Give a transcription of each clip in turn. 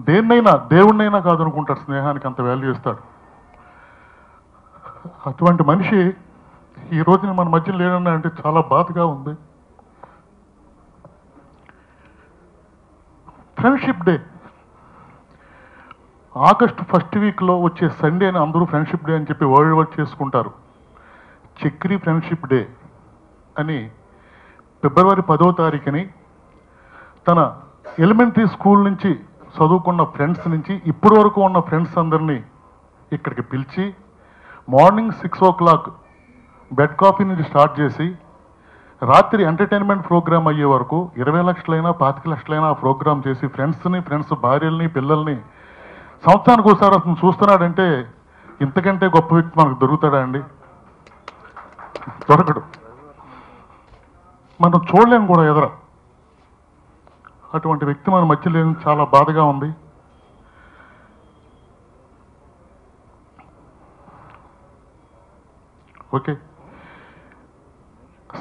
దేన్నైనా దేవుణ్ణైనా కాదనుకుంటాడు, స్నేహానికి అంత వాల్యూ ఇస్తాడు. అటువంటి మనిషి ఈ రోజున మన మధ్య లేడన్నా అంటే చాలా బాధగా ఉంది. ఫ్రెండ్షిప్ డే ఆగస్టు ఫస్ట్ వీక్లో వచ్చే సండేని అందరూ ఫ్రెండ్షిప్ డే అని చెప్పి వరల్డ్ వైడ్ చేసుకుంటారు. చక్రి ఫ్రెండ్షిప్ డే అని ఫిబ్రవరి 10వ తారీఖుని తన ఎలిమెంటరీ స్కూల్ నుంచి చదువుకున్న ఫ్రెండ్స్ నుంచి ఇప్పటి వరకు ఉన్న ఫ్రెండ్స్ అందరినీ ఇక్కడికి పిలిచి మార్నింగ్ 6 o'clock బెడ్ కాఫీ నుంచి స్టార్ట్ చేసి రాత్రి ఎంటర్టైన్మెంట్ ప్రోగ్రామ్ అయ్యే వరకు 20 లక్షలైనా 25 లక్షలైనా ఆ ప్రోగ్రామ్ చేసి ఫ్రెండ్స్ భార్యల్ని పిల్లల్ని సంవత్సరానికి ఒకసారి అతను చూస్తున్నాడంటే ఇంతకంటే గొప్ప వ్యక్తి మనకు దొరుకుతాడా అండి? దొరకడు. మనం చూడలేము కూడా ఎదుర. అటువంటి వ్యక్తి మన మధ్య లేని చాలా బాధగా ఉంది. ఓకే,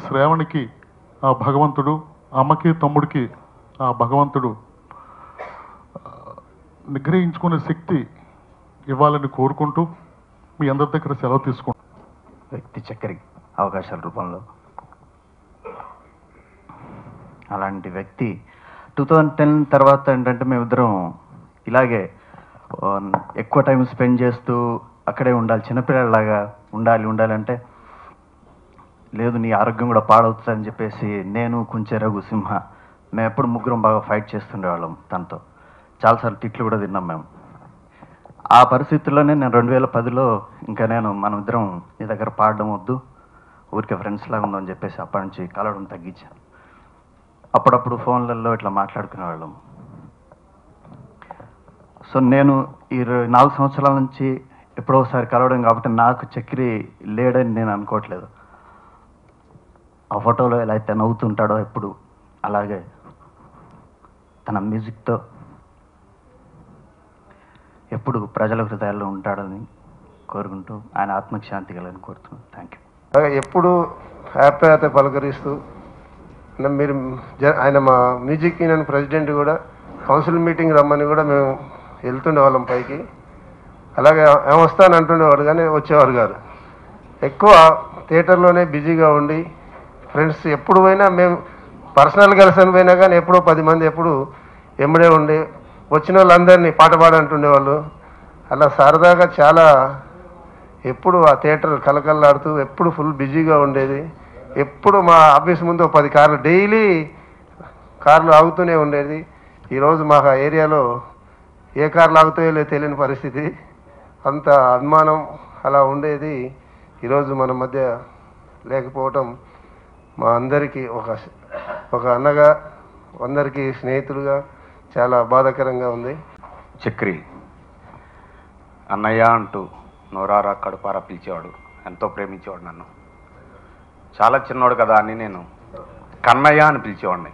శ్రావణికి ఆ భగవంతుడు, అమ్మకి తమ్ముడికి ఆ భగవంతుడు నిగ్రహించుకునే శక్తి ఇవ్వాలని కోరుకుంటూ మీ అందరి దగ్గర సెలవు తీసుకుంటాం. వ్యక్తి చక్కెర అవకాశాల రూపంలో అలాంటి వ్యక్తి 2010 తర్వాత ఏంటంటే మేమిద్దరం ఇలాగే ఎక్కువ టైం స్పెండ్ చేస్తూ అక్కడే ఉండాలి, చిన్నపిల్లలాగా ఉండాలి అంటే లేదు నీ ఆరోగ్యం కూడా పాడవుతుందని చెప్పేసి నేను కొంచెం రఘుసింహ మేము ఎప్పుడు ముగ్గురం బాగా ఫైట్ చేస్తుండేవాళ్ళం. తనతో చాలాసార్లు తిట్లు కూడా తిన్నాం మేము. ఆ పరిస్థితుల్లోనే నేను 2010లో ఇంకా మనం ఇద్దరం నీ దగ్గర పాడడం వద్దు, ఊరికే ఫ్రెండ్స్ లాగా ఉందని చెప్పేసి అప్పటి నుంచి కలవడం తగ్గించాను. అప్పుడప్పుడు ఫోన్లలో ఇట్లా మాట్లాడుకునేవాళ్ళం. సో నేను ఈ 4 సంవత్సరాల నుంచి ఎప్పుడో ఒకసారి కలవడం కాబట్టి నాకు చక్రి లేడని నేను అనుకోవట్లేదు. ఆ ఫోటోలో ఎలా అయితే నవ్వుతుంటాడో ఎప్పుడు అలాగే తన మ్యూజిక్తో ఎప్పుడు ప్రజల హృదయాల్లో ఉంటాడని కోరుకుంటూ ఆయన ఆత్మకి శాంతి కలని కోరుతున్నాను. Thank you. ఎప్పుడు హ్యాపీ పలకరిస్తూ మీరు ఆయన మా మ్యూజిక్ యూనియన్ ప్రెసిడెంట్ కూడా కౌన్సిల్ మీటింగ్ రమ్మని కూడా మేము వెళ్తుండే వాళ్ళం పైకి. అలాగే ఏమొస్తాను అంటుండేవాడు కానీ వచ్చేవారు గారు. ఎక్కువ థియేటర్లోనే బిజీగా ఉండి ఫ్రెండ్స్ ఎప్పుడు పోయినా మేము పర్సనల్ కలిసి పోయినా కానీ ఎప్పుడో 10 మంది ఎప్పుడు ఎమ్మడే ఉండి వచ్చిన వాళ్ళందరినీ పాట పాడంటుండేవాళ్ళు. అలా సరదాగా చాలా ఎప్పుడు ఆ థియేటర్ కలకల్లాడుతూ ఎప్పుడు ఫుల్ బిజీగా ఉండేది. ఎప్పుడు మా ఆఫీస్ ముందు 10 కార్లు డైలీ కార్లు ఆగుతూనే ఉండేది. ఈరోజు మాకు ఆ ఏరియాలో ఏ కార్లు ఆగుతాయో లేదో తెలియని పరిస్థితి. అంత అభిమానం అలా ఉండేది. ఈరోజు మన మధ్య లేకపోవటం మా అందరికీ ఒక అన్నగా, అందరికీ స్నేహితులుగా చాలా బాధాకరంగా ఉంది. చక్రి అన్నయ్య అంటూ నోరారా కడుపారా పిలిచేవాడు, ఎంతో ప్రేమించేవాడు నన్ను. చాలా చిన్నవాడు కదా అని నేను కన్నయ్య అని పిలిచేవాడిని.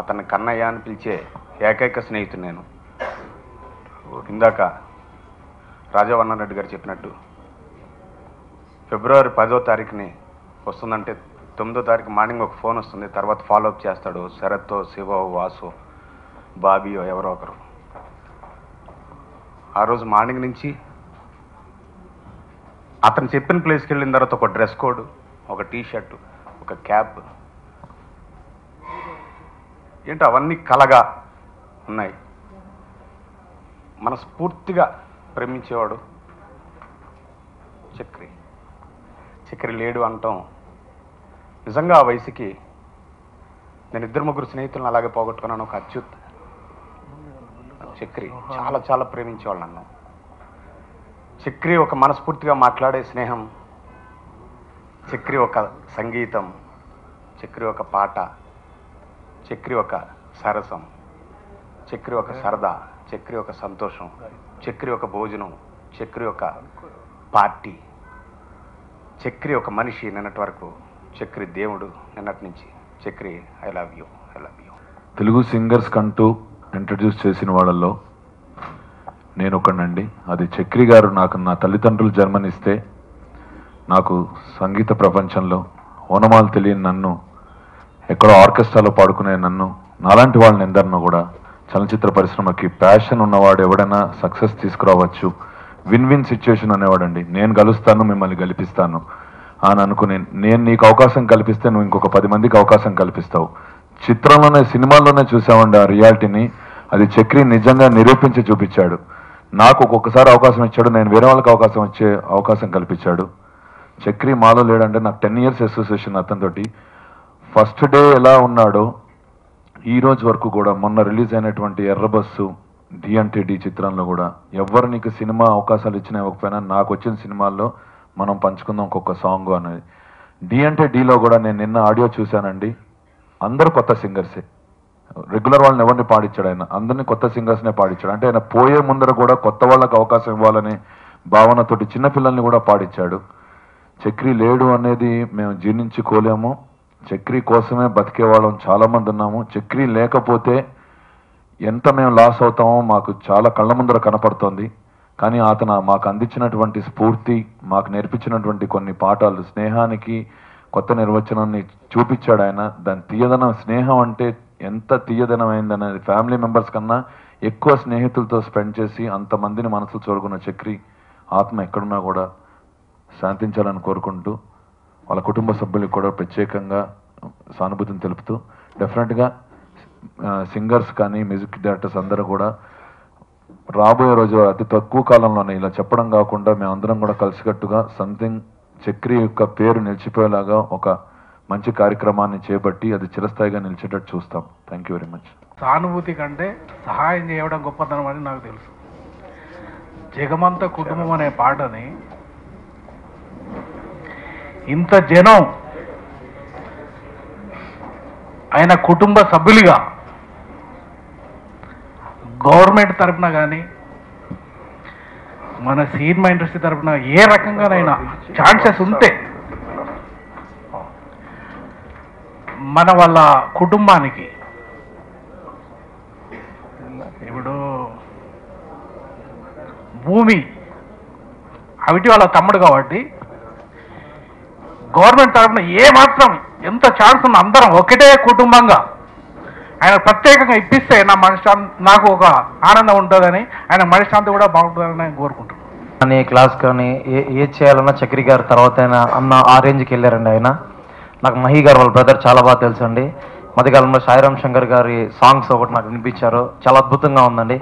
అతన్ని కన్నయ్య అని పిలిచే ఏకైక స్నేహితుడు నేను. ఇందాక రాజవర్ణన్ రెడ్డి గారు చెప్పినట్టు ఫిబ్రవరి 10వ తారీఖుని వస్తుందంటే 9వ తారీఖు మార్నింగ్ ఒక ఫోన్ వస్తుంది, తర్వాత ఫాలోఅప్ చేస్తాడు శరత్తో, శివ, వాసు, బాబీయో ఎవరో ఒకరు. ఆ రోజు మార్నింగ్ నుంచి అతను చెప్పిన ప్లేస్కి వెళ్ళిన తర్వాత ఒక డ్రెస్ కోడ్, ఒక టీషర్ట్, ఒక క్యాప్, ఏంటో అవన్నీ కలగా ఉన్నాయి. మనస్ఫూర్తిగా ప్రేమించేవాడు చక్రి. చక్రి లేడు అంటాం నిజంగా ఆ వయసుకి నేను 2-3 స్నేహితులను అలాగే పోగొట్టుకున్నాను. ఒక అచ్యుత్, చక్రి చాలా చాలా ప్రేమించేవాళ్ళు నన్ను. చక్రి ఒక మనస్ఫూర్తిగా మాట్లాడే స్నేహం, చక్రి ఒక సంగీతం, చక్రి ఒక పాట, చక్రి ఒక సరసం, చక్రి ఒక సరదా, చక్రి ఒక సంతోషం, చక్రి ఒక భోజనం, చక్రి ఒక పార్టీ, చక్రి ఒక మనిషి. నిన్నటి వరకు చక్రి దేవుడు, నిన్నటి నుంచి Chakri I love you, I love you. Telugu singers కంటూ ఇంట్రడ్యూస్ చేసిన వాళ్ళల్లో నేను ఒకనండి. అది చక్రి గారు. నాకు నా తల్లిదండ్రులు జన్మనిస్తే నాకు సంగీత ప్రపంచంలో ఓనమాలు తెలియని నన్ను, ఎక్కడో ఆర్కెస్ట్రాలో పాడుకునే నన్ను, నాలాంటి వాళ్ళని ఎందరినో కూడా చలనచిత్ర పరిశ్రమకి ప్యాషన్ ఉన్నవాడు ఎవడైనా సక్సెస్ తీసుకురావచ్చు, విన్ విన్ సిచ్యుయేషన్ అనేవాడండి. నేను గెలుస్తాను, మిమ్మల్ని గెలిపిస్తాను అని అనుకుని, నేను నీకు అవకాశం కల్పిస్తే నువ్వు ఇంకొక 10 మందికి అవకాశం కల్పిస్తావు. చిత్రంలోనే, సినిమాల్లోనే చూసామండి ఆ రియాలిటీని. అది చక్రి నిజంగా నిరూపించి చూపించాడు. నాకు ఒక్కొక్కసారి అవకాశం ఇచ్చాడు, నేను వేరే వాళ్ళకి అవకాశం కల్పించాడు. చక్రి మాలో లేడంటే నాకు 10 years అసోసియేషన్ అతనితోటి. ఫస్ట్ డే ఎలా ఉన్నాడో ఈ రోజు వరకు కూడా, మొన్న రిలీజ్ అయినటువంటి ఎర్రబస్సు, డి అంటే డి చిత్రంలో కూడా, ఎవరు నీకు సినిమా అవకాశాలు ఇచ్చినా ఇవ్వకపోయినా నాకు వచ్చిన సినిమాల్లో మనం పంచుకుందాం ఒక్కొక్క సాంగ్ అనేది. డి అంటే డిలో కూడా నేను నిన్న ఆడియో చూశానండి. అందరూ కొత్త సింగర్సే, రెగ్యులర్ వాళ్ళని ఎవరిని పాడించాడు ఆయన, అందరినీ కొత్త సింగర్స్నే పాడించాడు. అంటే ఆయన పోయే ముందర కూడా కొత్త వాళ్ళకి అవకాశం ఇవ్వాలనే భావనతోటి చిన్నపిల్లల్ని కూడా పాడించాడు. చక్రి లేడు అనేది మేము జీర్ణించుకోలేము. చక్రి కోసమే బతికే వాళ్ళం చాలామంది ఉన్నాము. చక్రి లేకపోతే ఎంత మేము లాస్ అవుతామో మాకు చాలా కళ్ళ ముందర కనపడుతోంది. కానీ అతను మాకు అందించినటువంటి స్ఫూర్తి, మాకు నేర్పించినటువంటి కొన్ని పాఠాలు, స్నేహానికి కొత్త నిర్వచనాన్ని చూపించాడు ఆయన. దాని తీయదనం, స్నేహం అంటే ఎంత తీయదనమైందనేది ఫ్యామిలీ మెంబర్స్ కన్నా ఎక్కువ స్నేహితులతో స్పెండ్ చేసి అంతమందిని మనసు చూరుకున్న చక్రి ఆత్మ ఎక్కడున్నా కూడా శాంతించాలని కోరుకుంటూ, వాళ్ళ కుటుంబ సభ్యులకు కూడా ప్రత్యేకంగా సానుభూతిని తెలుపుతూ, డెఫినెట్గా సింగర్స్ కానీ మ్యూజిక్ డైరెక్టర్స్ అందరూ కూడా రాబోయే రోజు అతి తక్కువ కాలంలోనే ఇలా చెప్పడం కాకుండా మేమందరం కూడా కలిసికట్టుగా సంథింగ్ చక్రి యొక్క పేరు నిలిచిపోయేలాగా ఒక మంచి కార్యక్రమాన్ని చేపట్టి అది చిరస్థాయిగా నిలిచేటట్టు చూస్తాం. Thank you very much. సానుభూతి కంటే సహాయం చేయడం గొప్పతనం అని నాకు తెలుసు. జగమంత కుటుంబం అనే పాటని ఇంత జనం ఆయన కుటుంబ సభ్యులుగా గవర్నమెంట్ తరఫున కానీ మన సినిమా ఇండస్ట్రీ తరఫున ఏ రకంగానైనా ఛాన్సెస్ ఉంటే మన వాళ్ళ కుటుంబానికి, ఇప్పుడు భూమి అవిటి వాళ్ళ తమ్ముడు కాబట్టి గవర్నమెంట్ తరఫున ఏ మాత్రం ఎంత ఛాన్స్ ఉన్న అందరం ఒకటే కుటుంబంగా ఆయన ప్రత్యేకంగా ఇప్పిస్తే నా మనశ్శాంతి, నాకు ఒక ఆనందం ఉంటుందని, ఆయన మనశ్శాంతి కూడా బాగుంటుందని నేను కోరుకుంటున్నాను. కానీ క్లాస్ కానీ ఏది చేయాలన్నా చక్రి గారు తర్వాత ఆయన అన్న ఆ రేంజ్కి వెళ్ళారండి. ఆయన నాకు మహి గారు వాళ్ళ బ్రదర్ చాలా బాగా తెలుసు అండి. మధ్యకాలంలో సాయిరామ్ శంకర్ గారి సాంగ్స్ ఒకటి నాకు వినిపించారు, చాలా అద్భుతంగా ఉందండి.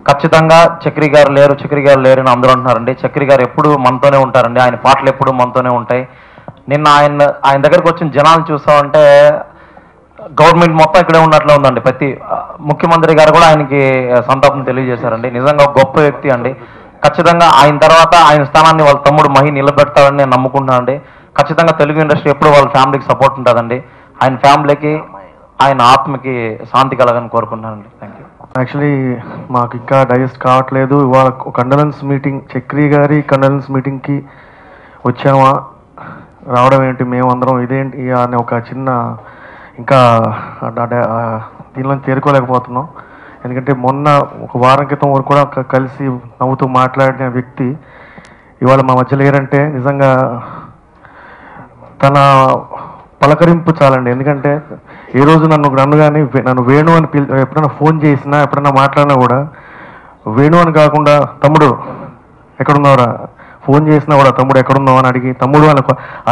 ఖచ్చితంగా చక్రి గారు లేరు అని అందరూ అంటున్నారండి. చక్రి గారు ఎప్పుడు మనతోనే ఉంటారండి, ఆయన పాటలు ఎప్పుడు మనతోనే ఉంటాయి. నిన్న ఆయన దగ్గరకు వచ్చిన జనాలు చూసామంటే గవర్నమెంట్ మొత్తం ఇక్కడే ఉన్నట్లు ఉందండి. ప్రతి ముఖ్యమంత్రి గారు కూడా ఆయనకి సంతాపం తెలియజేశారండి. నిజంగా గొప్ప వ్యక్తి అండి. ఖచ్చితంగా ఆయన తర్వాత ఆయన స్థానాన్ని వాళ్ళ తమ్ముడు మహి నిలబెడతాడని నేను నమ్ముకుంటున్నానండి. ఖచ్చితంగా తెలుగు ఇండస్ట్రీ ఎప్పుడు వాళ్ళ ఫ్యామిలీకి సపోర్ట్ ఉంటుందండి. ఆయన ఫ్యామిలీకి, ఆయన ఆత్మకి శాంతి కలగని కోరుకుంటున్నానండి. Thank you. యాక్చువల్లీ మాకు ఇంకా డైజెస్ట్ కావట్లేదు. ఇవాళ కండోలెన్స్ మీటింగ్, చక్రి గారి కండోలెన్స్ మీటింగ్కి వచ్చామా, రావడం ఏంటి, మేమందరం ఇదేంటి అని ఒక చిన్న ఇంకా దీనిలో తేరుకోలేకపోతున్నాం. ఎందుకంటే మొన్న ఒక వారం క్రితం వరకు కూడా కలిసి నవ్వుతూ మాట్లాడిన వ్యక్తి ఇవాళ మా మధ్య లేరంటే నిజంగా తన పలకరింపు చాలండి. ఎందుకంటే ఏ రోజు నన్ను కానీ నన్ను వేణు అని ఎప్పుడైనా ఫోన్ చేసినా, ఎప్పుడైనా మాట్లాడినా కూడా వేణు అని కాకుండా తమ్ముడు ఎక్కడున్నావురా, ఫోన్ చేసినా కూడా తమ్ముడు ఎక్కడున్నావు అని అడిగి తమ్ముడు అని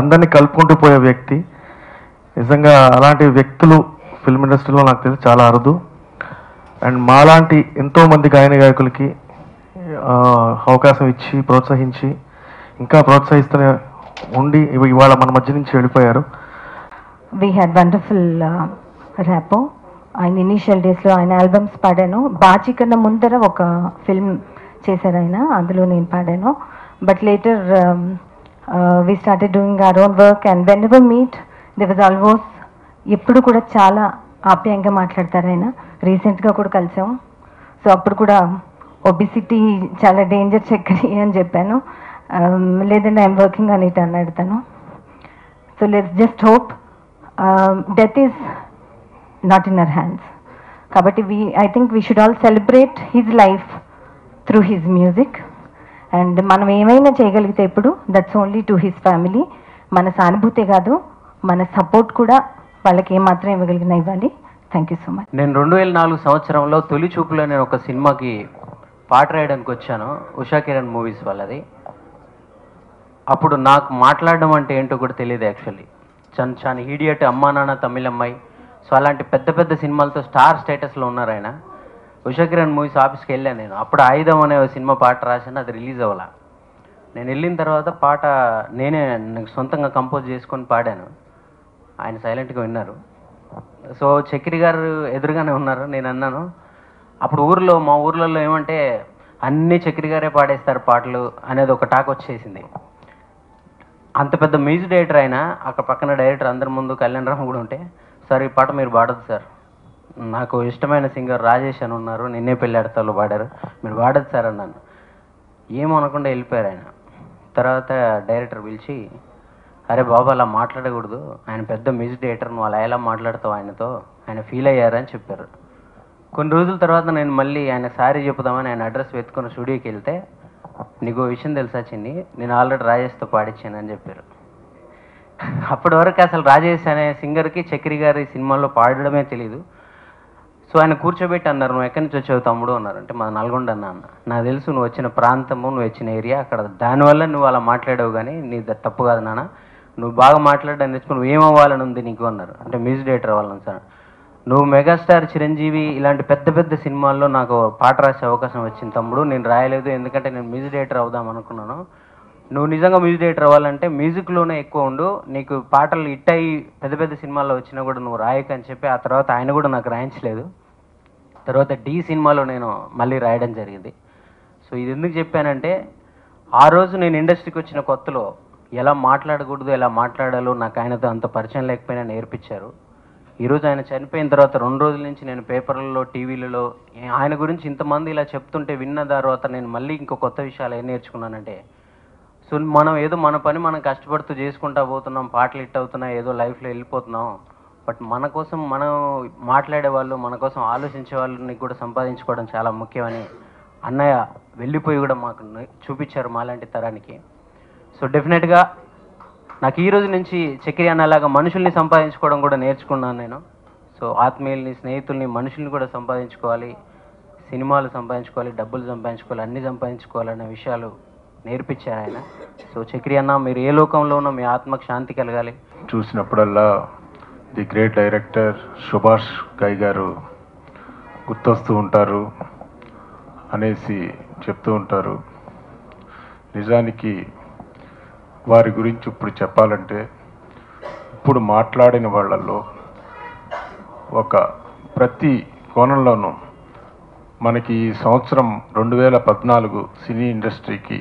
అందరినీ కలుపుకుంటూ పోయే వ్యక్తి. నిజంగా అలాంటి వ్యక్తులు ఫిల్మ్ ఇండస్ట్రీలో నాకు తెలిసి చాలా అరుదు. అండ్ మాలాంటి ఎంతోమంది గాయకులకి అవకాశం ఇచ్చి ప్రోత్సహించి ఇంకా ప్రోత్సహిస్తూనే ఉండి ఇవాళ మన మధ్య నుంచి వెళ్ళిపోయారు. We had wonderful rapport. ఆయన ఇనీషియల్ డేస్లో ఆయన ఆల్బమ్స్ పాడాను. బాచి కన్నా ముందర ఒక ఫిల్మ్ చేశారు ఆయన, అందులో నేను పాడాను. But later we started doing our own work and when ever meet they was almost ఎప్పుడు కూడా చాలా ఆప్యాయంగా మాట్లాడతారు ఆయన. రీసెంట్గా కూడా కలిసాము. సో అప్పుడు కూడా ఒబిసిటీ చాలా డేంజర్ చక్రి అని చెప్పాను. లేదంటే ఐఎమ్ వర్కింగ్ అని ఇట్ అన్నాడు తను. So let's just hope death is not in our hands. కాబట్టి I think we should all celebrate his life through his music. And మనం ఏమైనా చేయగలిగితే ఇప్పుడు that's only to his family. మన సానుభూతే కాదు, మన సపోర్ట్ కూడా వాళ్ళకి ఏమాత్రం ఇవ్వగలిగినా ఇవ్వాలి. Thank you so much. నేను 2004 సంవత్సరంలో తొలి చూపులో నేను ఒక సినిమాకి పాట రాయడానికి వచ్చాను, ఉషా కిరణ్ మూవీస్ వాళ్ళది. అప్పుడు నాకు మాట్లాడడం అంటే ఏంటో కూడా తెలియదు యాక్చువల్లీ. చాని హీడియట్, అమ్మా నాన్న, తమిళమ్మాయి, సో అలాంటి పెద్ద పెద్ద సినిమాలతో స్టార్ స్టేటస్లో ఉన్నారు ఆయన. ఉషా కిరణ్ మూవీస్ ఆఫీస్కి వెళ్ళాను నేను. అప్పుడు ఆయుధం అనే సినిమా పాట రాశాను, అది రిలీజ్ అవ్వాల. నేను వెళ్ళిన తర్వాత పాట నేనే సొంతంగా కంపోజ్ చేసుకొని పాడాను. ఆయన సైలెంట్గా విన్నారు. సో చక్రి గారు ఎదురుగానే ఉన్నారు. నేను అన్నాను, అప్పుడు మా ఊర్లలో ఏమంటే అన్నీ చక్రి గారే పాడేస్తారు పాటలు అనేది ఒక టాక్ వచ్చేసింది. అంత పెద్ద మ్యూజిక్ డైరెక్టర్ ఆయన, అక్కడ పక్కన డైరెక్టర్ అందరి ముందు కళ్యాణ్ రామ్ కూడా ఉంటే, సార్ ఈ పాట మీరు పాడదు సార్, నాకు ఇష్టమైన సింగర్ రాజేష్ అని ఉన్నారు, నిన్నే పెళ్ళాడతాలో పాడారు, మీరు పాడదు సార్ అన్నాను. ఏమనకుండా వెళ్ళిపోయారు ఆయన. తర్వాత డైరెక్టర్ పిలిచి, అరే బాబు అలా మాట్లాడకూడదు, ఆయన పెద్ద మ్యూజిక్ డైరెక్టర్, నువ్వు అలా ఎలా మాట్లాడతావు ఆయనతో, ఆయన ఫీల్ అయ్యారని చెప్పారు. కొన్ని రోజుల తర్వాత నేను మళ్ళీ ఆయన సారీ చెప్పుదామని ఆయన అడ్రస్ వెతుకుని స్టూడియోకి వెళ్తే, నీకు విషయం తెలుసా చిన్ని, నేను ఆల్రెడీ రాజేష్తో పాడించానని చెప్పారు. అప్పటి వరకు అసలు రాజేష్ అనే సింగర్కి చక్రి గారి సినిమాల్లో పాడడమే తెలీదు. సో ఆయన కూర్చోబెట్టి అన్నారు, నువ్వు ఎక్కడి నుంచి వచ్చావు తమ్ముడు అన్నారు. అంటే మాది నల్గొండ అన్న. నాకు తెలుసు నువ్వు వచ్చిన ప్రాంతము, నువ్వు వచ్చిన ఏరియా, అక్కడ దానివల్ల నువ్వు అలా మాట్లాడావు, కానీ నీ తప్పు కాదు నాన్న, నువ్వు బాగా మాట్లాడడానికి నేర్చుకుని నువ్వు ఏమవ్వాలని ఉంది నీకు అన్నారు. అంటే మ్యూజిక్ డైరెక్టర్ అవ్వాలని సార్. నువ్వు మెగాస్టార్ చిరంజీవి ఇలాంటి పెద్ద పెద్ద సినిమాల్లో నాకు పాట రాసే అవకాశం వచ్చింది తమ్ముడు, నేను రాయలేదు ఎందుకంటే నేను మ్యూజిక్ డైరెక్టర్ అవుదాం అనుకున్నాను. నువ్వు నిజంగా మ్యూజిక్ డైరెక్టర్ అవ్వాలంటే మ్యూజిక్లోనే ఎక్కువ ఉండు, నీకు పాటలు హిట్ అయ్యి పెద్ద పెద్ద సినిమాల్లో వచ్చినా కూడా నువ్వు రాయకని చెప్పి, ఆ తర్వాత ఆయన కూడా నాకు రాయించలేదు. తర్వాత డి సినిమాలో నేను మళ్ళీ రాయడం జరిగింది. సో ఇది ఎందుకు చెప్పానంటే, ఆ రోజు నేను ఇండస్ట్రీకి వచ్చిన కొత్తలో ఎలా మాట్లాడకూడదు, ఎలా మాట్లాడాలో నాకు ఆయనతో అంత పరిచయం లేకపోయినా నేర్పించారు. ఈరోజు ఆయన చనిపోయిన తర్వాత 2 రోజుల నుంచి నేను పేపర్లలో, టీవీలలో ఆయన గురించి ఇంతమంది ఇలా చెప్తుంటే విన్న తర్వాత నేను మళ్ళీ ఇంకో కొత్త విషయాలు ఏం నేర్చుకున్నానంటే, సో మనం ఏదో మన పని మనం కష్టపడుతూ చేసుకుంటా పోతున్నాం, పాటలు హిట్ అవుతున్నాయి, ఏదో లైఫ్లో వెళ్ళిపోతున్నాం. బట్ మన కోసం మనం మాట్లాడే వాళ్ళు, మన కోసం ఆలోచించే వాళ్ళని కూడా సంపాదించుకోవడం చాలా ముఖ్యమని అన్నయ్య వెళ్ళిపోయి కూడా మాకు చూపించారు మాలాంటి తరానికి. సో డెఫినెట్గా నాకు ఈ రోజు నుంచి చక్రి అన్నలాగా మనుషుల్ని సంపాదించుకోవడం కూడా నేర్చుకున్నాను నేను. సో ఆత్మీయుల్ని, స్నేహితుల్ని, మనుషుల్ని కూడా సంపాదించుకోవాలి, సినిమాలు సంపాదించుకోవాలి, డబ్బులు సంపాదించుకోవాలి, అన్నీ సంపాదించుకోవాలనే విషయాలు నేర్పించారు ఆయన. సో చక్రి అన్న, మీరు ఏ లోకంలో ఉన్నా మీ ఆత్మకు శాంతి కలగాలి. చూసినప్పుడల్లా ది గ్రేట్ డైరెక్టర్ సుభాష్ ఘై గారు గుర్తొస్తూ ఉంటారు అనేసి చెప్తూ ఉంటారు. నిజానికి వారి గురించి ఇప్పుడు చెప్పాలంటే, ఇప్పుడు మాట్లాడిన వాళ్ళల్లో ఒక ప్రతి కోణంలోనూ మనకి ఈ సంవత్సరం 2014 సినీ ఇండస్ట్రీకి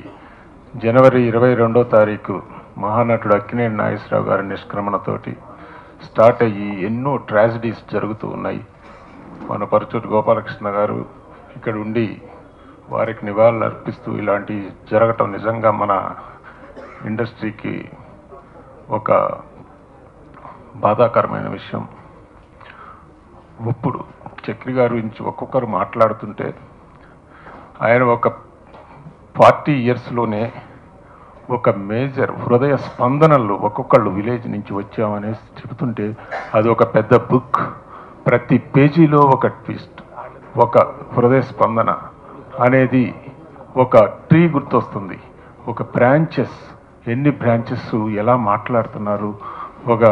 జనవరి 22వ తారీఖు మహానటుడు అక్కినేని నాగేశ్వరరావు గారి నిష్క్రమణతోటి స్టార్ట్ అయ్యి ఎన్నో ట్రాజడీస్ జరుగుతూ ఉన్నాయి. మన పరుచూరు గోపాలకృష్ణ గారు ఇక్కడ ఉండి వారికి నివాళులు అర్పిస్తూ ఇలాంటివి జరగటం నిజంగా మన ఇండస్ట్రీకి ఒక బాధాకరమైన విషయం. ఇప్పుడు చక్రి గారి గురించి ఒక్కొక్కరు మాట్లాడుతుంటే, ఆయన ఒక 40 ఇయర్స్లోనే ఒక మేజర్ హృదయ స్పందనలు ఒక్కొక్కళ్ళు విలేజ్ నుంచి వచ్చామనేసి చెబుతుంటే, అది ఒక పెద్ద బుక్. ప్రతి పేజీలో ఒక ట్విస్ట్, ఒక హృదయ స్పందన అనేది ఒక ట్రీ గుర్తొస్తుంది. ఒక బ్రాంచెస్, ఎన్ని బ్రాంచెస్ ఎలా మాట్లాడుతున్నారు. ఒక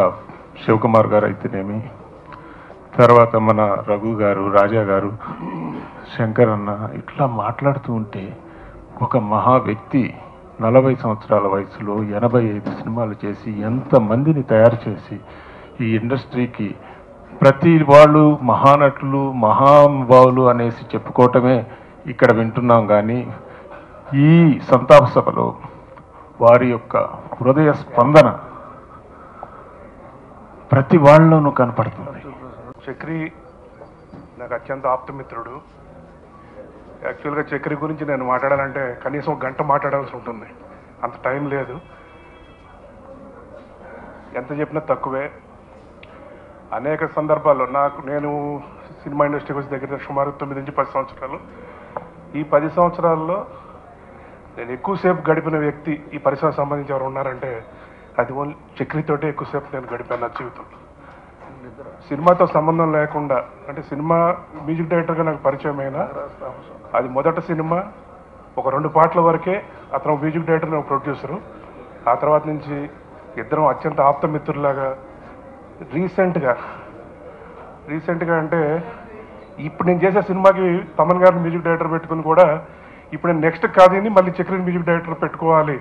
శివకుమార్ గారు అయితేనేమి, తర్వాత మన రఘు గారు, రాజా గారు, శంకర్ అన్న, ఇట్లా మాట్లాడుతూ ఉంటే ఒక మహా వ్యక్తి 40 సంవత్సరాల వయసులో 85 సినిమాలు చేసి ఎంతమందిని తయారు చేసి ఈ ఇండస్ట్రీకి ప్రతి వాళ్ళు మహానటులు, మహానుభావులు అనేసి చెప్పుకోవటమే ఇక్కడ వింటున్నాం. కానీ ఈ సంతాప సభలో వారి యొక్క హృదయ స్పందన ప్రతి వాళ్ళలోనూ కనపడుతుంది. చక్రి నాకు అత్యంత ఆప్తమిత్రుడు. యాక్చువల్గా చక్రి గురించి నేను మాట్లాడాలంటే కనీసం 1 గంట మాట్లాడాల్సి ఉంటుంది, అంత టైం లేదు. ఎంత చెప్పినా తక్కువే. అనేక సందర్భాల్లో నేను సినిమా ఇండస్ట్రీకి వచ్చి దగ్గర సుమారు 9 నుంచి 10 సంవత్సరాలు. ఈ 10 సంవత్సరాల్లో నేను ఎక్కువసేపు గడిపిన వ్యక్తి ఈ పరిశ్రమకు సంబంధించి ఎవరు ఉన్నారంటే అది ఓన్లీ చక్రితోటే ఎక్కువసేపు నేను గడిపాను నా జీవితంలో. సినిమాతో సంబంధం లేకుండా, అంటే సినిమా మ్యూజిక్ డైరెక్టర్గా నాకు పరిచయం అయినా అది మొదటి సినిమా, ఒక 2 పాటల వరకే అతను మ్యూజిక్ డైరెక్టర్, నేను ప్రొడ్యూసరు. ఆ తర్వాత నుంచి ఇద్దరం అత్యంత ఆప్తమిత్రులాగా రీసెంట్గా అంటే ఇప్పుడు నేను చేసే సినిమాకి తమన్ గారిని మ్యూజిక్ డైరెక్టర్ పెట్టుకుని కూడా ఇప్పుడు నేను నెక్స్ట్ కాదని మళ్ళీ చక్రి మ్యూజిక్ డైరెక్టర్ పెట్టుకోవాలి,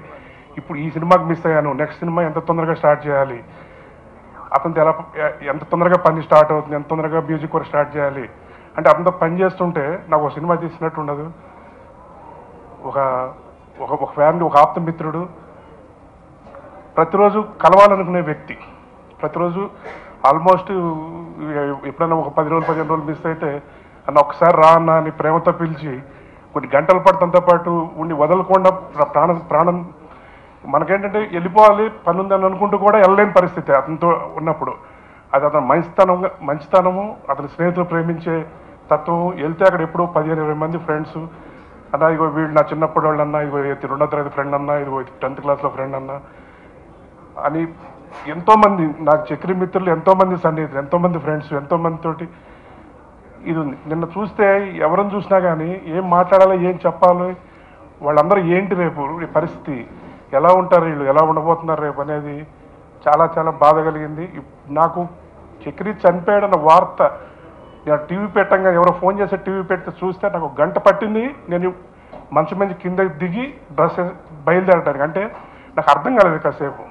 ఇప్పుడు ఈ సినిమాకి మిస్ అయ్యాను, నెక్స్ట్ సినిమా ఎంత తొందరగా స్టార్ట్ చేయాలి, అతనితో ఎంత తొందరగా పని స్టార్ట్ అవుతుంది, ఎంత తొందరగా మ్యూజిక్ కూడా స్టార్ట్ చేయాలి అంటే అతనితో పని చేస్తుంటే నాకు ఒక సినిమా తీసినట్టు ఉండదు. ఒక ఫ్యామిలీ, ఒక ఆప్తమిత్రుడు, ప్రతిరోజు కలవాలనుకునే వ్యక్తి, ప్రతిరోజు ఆల్మోస్ట్ ఎప్పుడైనా ఒక 10 రోజులు 15 రోజులు మిస్ అయితే అన్న ఒకసారి రా అన్న అని ప్రేమతో పిలిచి కొన్ని గంటల పాటు తనతో పాటు ఉండి వదలకుండా ప్రాణం మనకేంటంటే వెళ్ళిపోవాలి పని ఉందని అనుకుంటూ కూడా వెళ్ళలేని పరిస్థితి అతనితో ఉన్నప్పుడు. అది అతని మంచితనము, అతని స్నేహితులు ప్రేమించే తత్వం. వెళ్తే అక్కడ ఎప్పుడూ 15-20 మంది ఫ్రెండ్స్ అన్నా, ఇగో వీళ్ళు నా చిన్నప్పుడు వాళ్ళు అన్నా, ఇగో 2వ తరగతి ఫ్రెండ్ అన్నా, ఇదిగో 10th క్లాస్లో ఫ్రెండ్ అన్నా అని ఎంతోమంది నాకు చక్రి మిత్రులు, ఎంతోమంది సన్నిహితులు, ఎంతోమంది ఫ్రెండ్స్, ఎంతోమంది తోటి ఇది ఉంది. నిన్న చూస్తే ఎవరిని చూసినా కానీ ఏం మాట్లాడాలో, ఏం చెప్పాలో, వాళ్ళందరూ ఏంటి రేపు పరిస్థితి, ఎలా ఉంటారు వీళ్ళు, ఎలా ఉండబోతున్నారు రేపు అనేది చాలా చాలా బాధ కలిగింది. నాకు చక్రి చనిపోయాడన్న వార్త నేను టీవీ పెట్టంగా ఎవరో ఫోన్ చేసి టీవీ పెడితే చూస్తే నాకు 1 గంట పట్టింది నేను మంచి మంచి కింద దిగి బస్ బయలుదేరడానికి. అంటే నాకు అర్థం కాలేదు కాసేపు.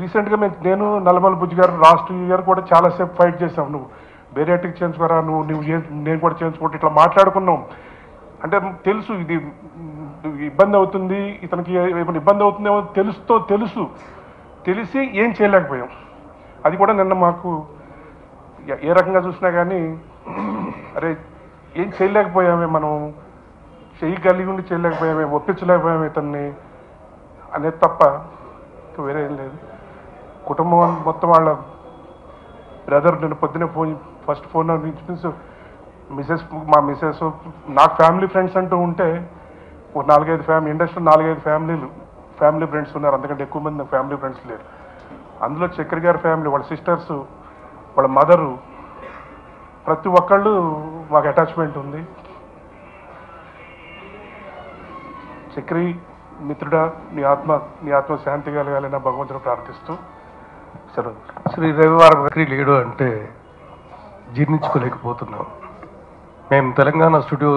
రీసెంట్గా నేను నల్లమల బుజ్జి గారు లాస్ట్ ఇయర్ కూడా చాలాసేపు ఫైట్ చేసాం, నువ్వు బేరియాటిక్ చేయించుకోరా, నేను కూడా చేయించుకుంటే ఇట్లా మాట్లాడుకున్నాం. అంటే తెలుసు ఇది ఇబ్బంది అవుతుంది, ఇతనికి ఏమైనా ఇబ్బంది అవుతుందేమో తెలిసి ఏం చేయలేకపోయాం. అది కూడా నిన్న మాకు ఏ రకంగా చూసినా కానీ అరే ఏం చేయలేకపోయామే, మనం కలిగి ఉండి చేయలేకపోయామే, ఒప్పించలేకపోయామే ఇతన్ని అనేది తప్ప వేరే ఏం లేదు. కుటుంబం మొత్తం వాళ్ళ బ్రదర్ నేను పొద్దున్నే ఫస్ట్ ఫోన్ నుంచి మా మిసెస్ నాకు ఫ్యామిలీ ఫ్రెండ్స్ అంటూ ఉంటే ఒక 4-5 ఫ్యామిలీ ఇండస్ట్రీ 4-5 ఫ్యామిలీ ఫ్రెండ్స్ ఉన్నారు, అంతకంటే ఎక్కువ మంది నాకు ఫ్యామిలీ ఫ్రెండ్స్ లేరు. అందులో చక్రి గారి ఫ్యామిలీ, వాళ్ళ సిస్టర్స్, వాళ్ళ మదరు, ప్రతి ఒక్కళ్ళు మాకు అటాచ్మెంట్ ఉంది. చక్రి మిత్రుడా, నీ ఆత్మ శాంతి కలగాలని భగవంతుని ప్రార్థిస్తూ సెలవు. శ్రీ రవివారం చక్రి లేడు అంటే జీర్ణించుకోలేకపోతున్నాం. మేము తెలంగాణ స్టూడియో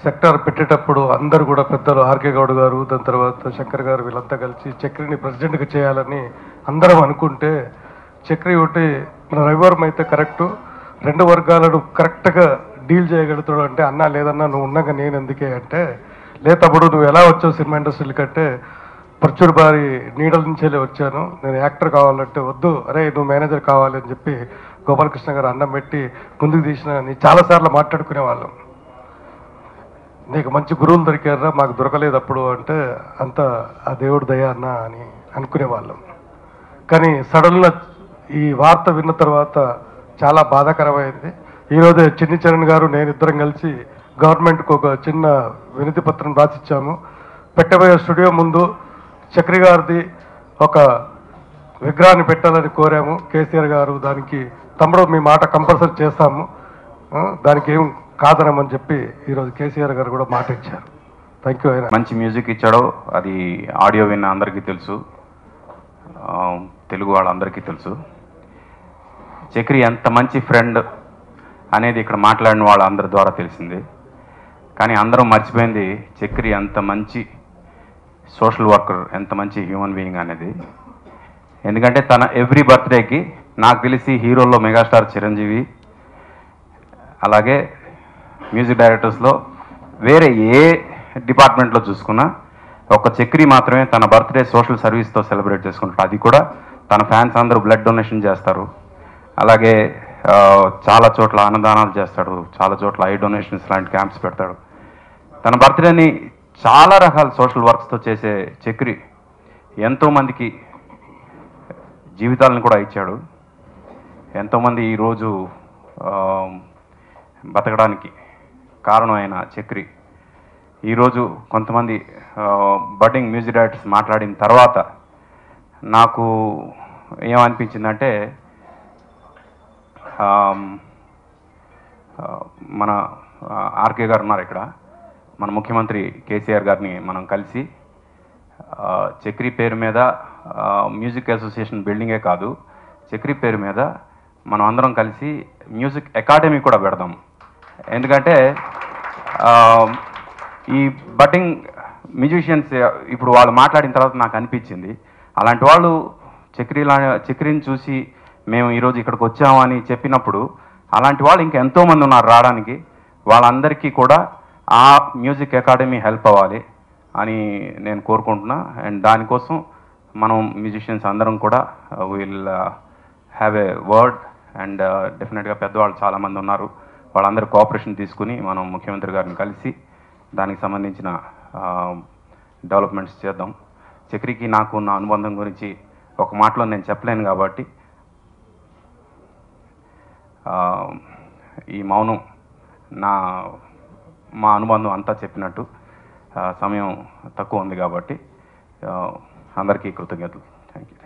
సెక్టార్ పెట్టేటప్పుడు అందరూ కూడా పెద్దలు ఆర్కే గౌడ్ గారు, దాని తర్వాత శంకర్ గారు, వీళ్ళంతా కలిసి చక్రిని ప్రెసిడెంట్గా చేయాలని అందరం అనుకుంటే చక్రి ఒకటి మన రవివారం అయితే కరెక్టు 2 వర్గాలను కరెక్ట్గా డీల్ చేయగలుగుతాడు అంటే, అన్నా లేదన్నా నువ్వు ఉన్నాక నేను ఎందుకే అంటే, లేతప్పుడు నువ్వు ఎలా వచ్చావు సినిమా ఇండస్ట్రీల కంటే పర్చూరు బారి నీడల నుంచే వచ్చాను, నేను యాక్టర్ కావాలంటే వద్దు, అరే నువ్వు మేనేజర్ కావాలి అని చెప్పి గోపాలకృష్ణ గారు అన్నం పెట్టి ముందుకు తీసిన చాలాసార్లు మాట్లాడుకునేవాళ్ళం. నీకు మంచి గురువులు దొరికారా, మాకు దొరకలేదు అప్పుడు అంటే, అంత ఆ దేవుడు దయ అన్న అని అనుకునేవాళ్ళం. కానీ సడన్గా ఈ వార్త విన్న తర్వాత చాలా బాధాకరమైంది. ఈరోజు చిన్ని చరణ్ గారు నేను ఇద్దరం కలిసి గవర్నమెంట్కి ఒక చిన్న వినతి పత్రం రాసిచ్చాము. పెట్టబోయే స్టూడియో ముందు చక్రి గారిది ఒక విగ్రహాన్ని పెట్టాలని కోరాము. కేసీఆర్ గారు దానికి తమ్ముడు మీ మాట కంపల్సరీ చేస్తాము, దానికి ఏం కాదనమని చెప్పి ఈరోజు కేసీఆర్ గారు కూడా మాట ఇచ్చారు. Thank you. మంచి మ్యూజిక్ ఇచ్చాడో అది ఆడియో విన్న అందరికీ తెలుసు, తెలుగు వాళ్ళందరికీ తెలుసు. చక్రి ఎంత మంచి ఫ్రెండ్ అనేది ఇక్కడ మాట్లాడిన వాళ్ళందరి ద్వారా తెలిసింది. కానీ అందరం మర్చిపోయింది చక్రి ఎంత మంచి సోషల్ వర్కర్, ఎంత మంచి హ్యూమన్ బీయింగ్ అనేది. ఎందుకంటే తన ఎవ్రీ బర్త్డేకి నాకు తెలిసి హీరోల్లో మెగాస్టార్ చిరంజీవి, అలాగే మ్యూజిక్ డైరెక్టర్స్లో వేరే ఏ డిపార్ట్మెంట్లో చూసుకున్నా ఒక చక్రి మాత్రమే తన బర్త్డే సోషల్ సర్వీస్తో సెలబ్రేట్ చేసుకుంటారు. అది కూడా తన ఫ్యాన్స్ అందరూ బ్లడ్ డొనేషన్ చేస్తారు, అలాగే చాలా చోట్ల అన్నదానాలు చేస్తాడు, చాలా చోట్ల ఐ డొనేషన్స్ లాంటి క్యాంప్స్ పెడతాడు. తన బర్త్డేని చాలా రకాల సోషల్ వర్క్స్తో చేసే చక్రి ఎంతోమందికి జీవితాలను కూడా ఇచ్చాడు. ఎంతోమంది ఈరోజు బతకడానికి కారణమైన చక్రి ఈరోజు కొంతమంది బడ్డింగ్ మ్యూజిక్ డైరెక్టర్స్ మాట్లాడిన తర్వాత నాకు ఏమనిపించిందంటే మన ఆర్కే గారు ఉన్నారు ఇక్కడ, మన ముఖ్యమంత్రి కేసీఆర్ గారిని మనం కలిసి చక్రి పేరు మీద మ్యూజిక్ అసోసియేషన్ బిల్డింగే కాదు, చక్రి పేరు మీద మనం అందరం కలిసి మ్యూజిక్ అకాడమీ కూడా పెడదాం. ఎందుకంటే ఈ బడ్డింగ్ మ్యూజిషియన్స్ ఇప్పుడు వాళ్ళు మాట్లాడిన తర్వాత నాకు అనిపించింది, అలాంటి వాళ్ళు చక్రిని చూసి మేము ఈరోజు ఇక్కడికి వచ్చామని చెప్పినప్పుడు అలాంటి వాళ్ళు ఇంకా ఎంతోమంది ఉన్నారు రావడానికి, వాళ్ళందరికీ కూడా ఆ మ్యూజిక్ అకాడమీ హెల్ప్ అవ్వాలి అని నేను కోరుకుంటున్నా. అండ్ దానికోసం మనం మ్యూజిషియన్స్ అందరం కూడా will have a word. And డెఫినెట్గా పెద్దవాళ్ళు చాలామంది ఉన్నారు, వాళ్ళందరూ కోఆపరేషన్ తీసుకుని మనం ముఖ్యమంత్రి గారిని కలిసి దానికి సంబంధించిన డెవలప్మెంట్స్ చేద్దాం. చక్రికి నాకు ఉన్న అనుబంధం గురించి ఒక మాటలో నేను చెప్పలేను కాబట్టి ఈ మౌనం మా అనుబంధం అంతా చెప్పినట్టు. సమయం తక్కువ ఉంది కాబట్టి అందరికీ కృతజ్ఞతలు. Thank you.